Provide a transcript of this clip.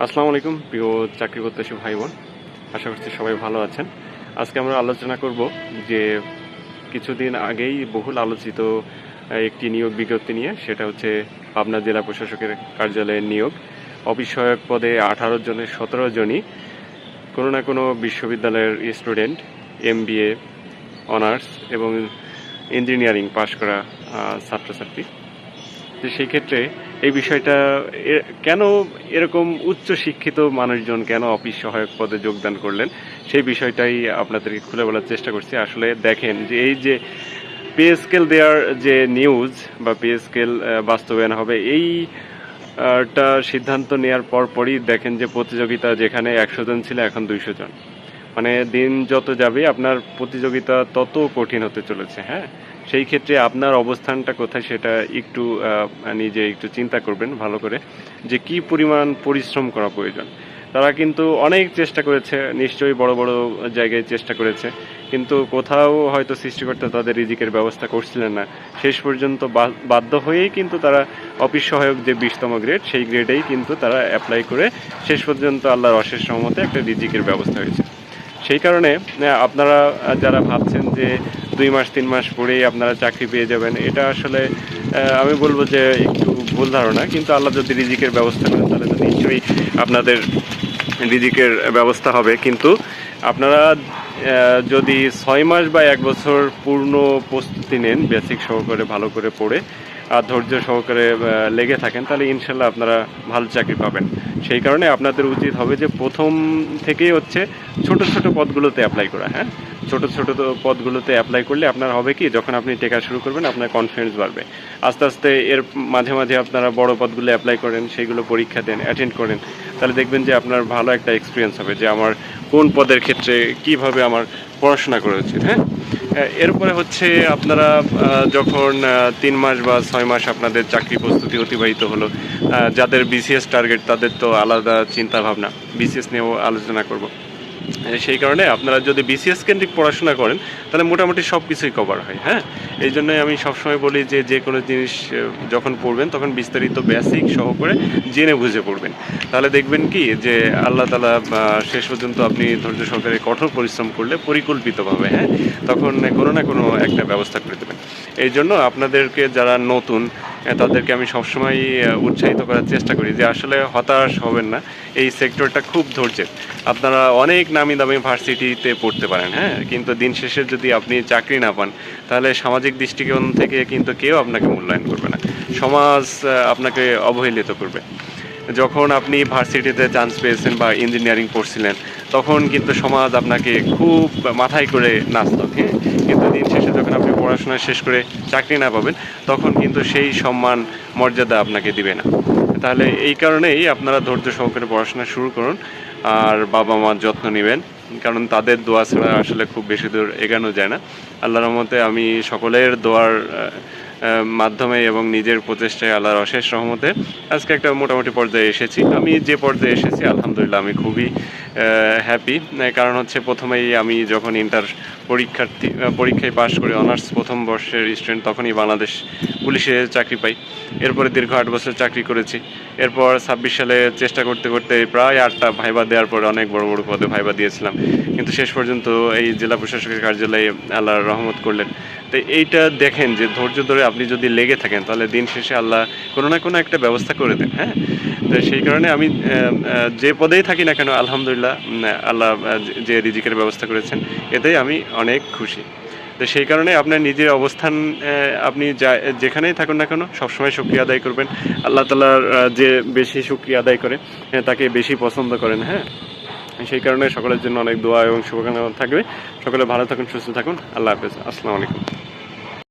আসসালামু আলাইকুম প্রিয় চাকরি প্রত্যাশী ভাই বোন, আশা করছি সবাই ভালো আছেন। আজকে আমরা আলোচনা করব যে কিছুদিন আগেই বহুল আলোচিত একটি নিয়োগ বিজ্ঞপ্তি নিয়ে, সেটা হচ্ছে পাবনা জেলা প্রশাসকের কার্যালয়ের নিয়োগ। অফিস সহায়ক পদে 18 জনের 17 জনই কোনো না কোনো বিশ্ববিদ্যালয়ের স্টুডেন্ট, MBA, অনার্স এবং ইঞ্জিনিয়ারিং পাশ করা ছাত্রছাত্রী। তো সেই ক্ষেত্রে এই বিষয়টা কেন এরকম উচ্চ শিক্ষিত মানুষজন কেন অফিস সহায়ক পদে যোগদান করলেন, সেই বিষয়টাই আপনাদেরকে খুলে বলার চেষ্টা করছি। আসলে দেখেন যে এই যে পে স্কেল দেওয়ার যে নিউজ বা পে স্কেল বাস্তবায়ন হবে, এইটা সিদ্ধান্ত নেওয়ার পরই দেখেন যে প্রতিযোগিতা যেখানে 100 জন ছিল এখন 200 জন। মানে দিন যত যাবে আপনার প্রতিযোগিতা তত কঠিন হতে চলেছে। হ্যাঁ, সেই ক্ষেত্রে আপনার অবস্থানটা কোথায় সেটা একটু নিজে একটু চিন্তা করবেন ভালো করে, যে কি পরিমাণ পরিশ্রম করা প্রয়োজন। তারা কিন্তু অনেক চেষ্টা করেছে, নিশ্চয়ই বড় বড় জায়গায় চেষ্টা করেছে, কিন্তু কোথাও হয়তো সৃষ্টিকর্তা তাদের রিজিকের ব্যবস্থা করছিলেন না। শেষ পর্যন্ত বাধ্য হয়েই কিন্তু তারা অফিস সহায়ক যে 20তম গ্রেড, সেই গ্রেডেই কিন্তু তারা অ্যাপ্লাই করে শেষ পর্যন্ত আল্লাহর অশেষ রহমতে একটা রিজিকের ব্যবস্থা হয়েছে। সেই কারণে আপনারা যারা ভাবছেন যে 2 মাস 3 মাস পরেই আপনারা চাকরি পেয়ে যাবেন, এটা আসলে আমি বলবো যে একটু ভুল ধারণা। কিন্তু আল্লাহ যদি রিজিকের ব্যবস্থা করেন তাহলে তো নিশ্চয়ই আপনাদের রিজিকের ব্যবস্থা হবে। কিন্তু আপনারা যদি 6 মাস বা 1 বছর পূর্ণ প্রস্তুতি নেন, বেসিক সহকারে ভালো করে পড়ে আর ধৈর্য সহকারে লেগে থাকেন, তাহলে ইনশাল্লাহ আপনারা ভালো চাকরি পাবেন। সেই কারণে আপনাদের উচিত হবে যে প্রথম থেকেই হচ্ছে ছোট ছোট পদগুলোতে অ্যাপ্লাই করা। হ্যাঁ, ছোট ছোট পদগুলোতে অ্যাপ্লাই করলে আপনার হবে কি, যখন আপনি টেকা শুরু করবেন আপনার কনফিডেন্স বাড়বে। আস্তে আস্তে এর মাঝে মাঝে আপনারা বড় পদগুলো অ্যাপ্লাই করেন, সেইগুলো পরীক্ষা দেন, অ্যাটেন্ড করেন, তাহলে দেখবেন যে আপনার ভালো একটা এক্সপিরিয়েন্স হবে যে আমার কোন পদের ক্ষেত্রে কিভাবে আমার পড়াশোনা করা উচিত। হ্যাঁ, এরপরে হচ্ছে আপনারা যখন 3 মাস বা 6 মাস আপনাদের চাকরি প্রস্তুতি অতিবাহিত হলো, যাদের BCS টার্গেট তাদের তো আলাদা চিন্তা ভাবনা, BCS নিয়েও আলোচনা করব। সেই কারণে আপনারা যদি BCS কেন্দ্রিক পড়াশোনা করেন তাহলে মোটামুটি সব কিছুই কভার হয়। হ্যাঁ, এই জন্যই আমি সবসময় বলি যে যে কোনো জিনিস যখন পড়বেন তখন বিস্তারিত বেসিক সহকারে জেনে বুঝে পড়বেন। তাহলে দেখবেন কি যে আল্লাহ তাআলা শেষ পর্যন্ত আপনি ধৈর্য সহকারে কঠোর পরিশ্রম করলে পরিকল্পিতভাবে, হ্যাঁ, তখন কোনো না কোনো একটা ব্যবস্থা করে দেবেন। এই জন্য আপনাদেরকে যারা নতুন তাদেরকে আমি সবসময় উৎসাহিত করার চেষ্টা করি যে আসলে হতাশ হবেন না, এই সেক্টরটা খুব ধৈর্যের। আপনারা অনেক নামি দামি ভার্সিটিতে পড়তে পারেন, হ্যাঁ, কিন্তু দিন শেষে যদি আপনি চাকরি না পান তাহলে সামাজিক দৃষ্টিকোণ থেকে কিন্তু কেউ আপনাকে মূল্যায়ন করবে না, সমাজ আপনাকে অবহেলিত করবে। যখন আপনি ভার্সিটিতে চান্স পেয়েছেন বা ইঞ্জিনিয়ারিং পড়ছিলেন তখন কিন্তু সমাজ আপনাকে খুব মাথায় করে নাচত। হ্যাঁ, কিন্তু দিন শেষে যখন আপনি পড়াশোনা শেষ করে চাকরি না পাবেন তখন কিন্তু সেই সম্মান মর্যাদা আপনাকে দিবে না। তাহলে এই কারণেই আপনারা ধৈর্য সহকারে পড়াশোনা শুরু করুন আর বাবা মার যত্ন নেবেন, কারণ তাদের দোয়া ছাড়া আসলে খুব বেশি দূর এগোনো যায় না। আল্লাহর রহমতে আমি সকলের দোয়ার মাধ্যমে এবং নিজের প্রচেষ্টায় আল্লাহর অশেষ রহমতে আজকে একটা মোটামুটি পর্যায়ে এসেছি। আমি যে পর্যায়ে এসেছি আলহামদুলিল্লাহ আমি খুবই হ্যাপি। কারণ হচ্ছে প্রথমেই আমি যখন পরীক্ষায় পাশ করে অনার্স প্রথম বর্ষের স্টুডেন্ট, তখনই বাংলাদেশ পুলিশে চাকরি পাই। এরপরে দীর্ঘ 8 বছর চাকরি করেছি। এরপর 26 সালে চেষ্টা করতে করতে প্রায় 8টা ভাইবা দেওয়ার পরে অনেক বড় বড় পদে ভাইবা দিয়েছিলাম, কিন্তু শেষ পর্যন্ত এই জেলা প্রশাসকের কার্যালয়ে আল্লাহর রহমত করলেন। তো এইটা দেখেন যে ধৈর্য ধরে আপনি যদি লেগে থাকেন তাহলে দিন শেষে আল্লাহ কোনো না কোনো একটা ব্যবস্থা করে দেন। হ্যাঁ, তো সেই কারণে আমি যে পদেই থাকি না কেন আলহামদুলিল্লাহ আল্লাহ যে রিজিকের ব্যবস্থা করেছেন এতেই আমি অনেক খুশি। তো সেই কারণে আপনার নিজের অবস্থান আপনি যেখানেই থাকুন না কেন সবসময় শুকরিয়া আদায় করবেন। আল্লাহ তাআলার যে বেশি শুকরিয়া আদায় করে তাকে বেশি পছন্দ করেন। হ্যাঁ, সেই কারণে সকলের জন্য অনেক দোয়া এবং শুভকামনা থাকবে। সকলে ভালো থাকুন, সুস্থ থাকুন। আল্লাহ হাফেজ। আসসালামু আলাইকুম।